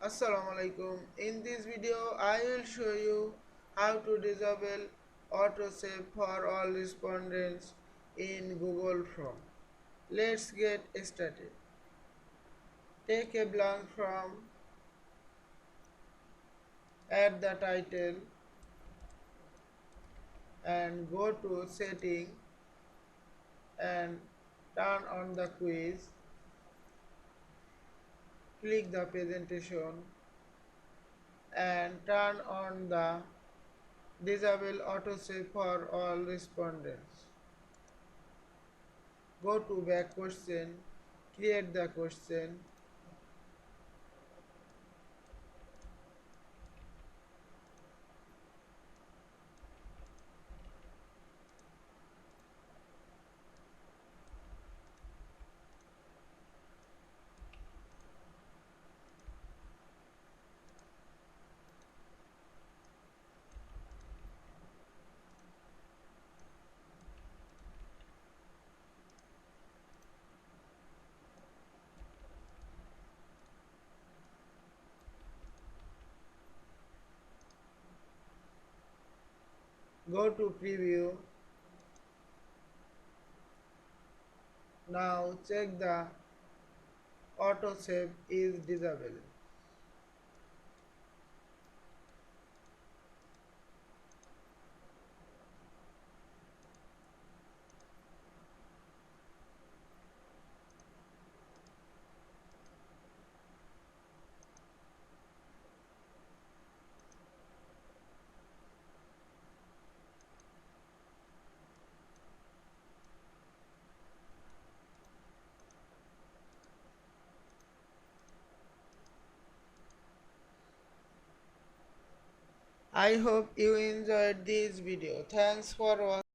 Assalamu Alaikum. In this video, I will show you how to disable autosave for all respondents in Google Form. Let's get started. Take a blank form, add the title and go to setting and turn on the quiz. Click the presentation and turn on the disable autosave for all respondents. Go to back question, create the question, go to preview. Now check the autosave is disabled. I hope you enjoyed this video. Thanks for watching.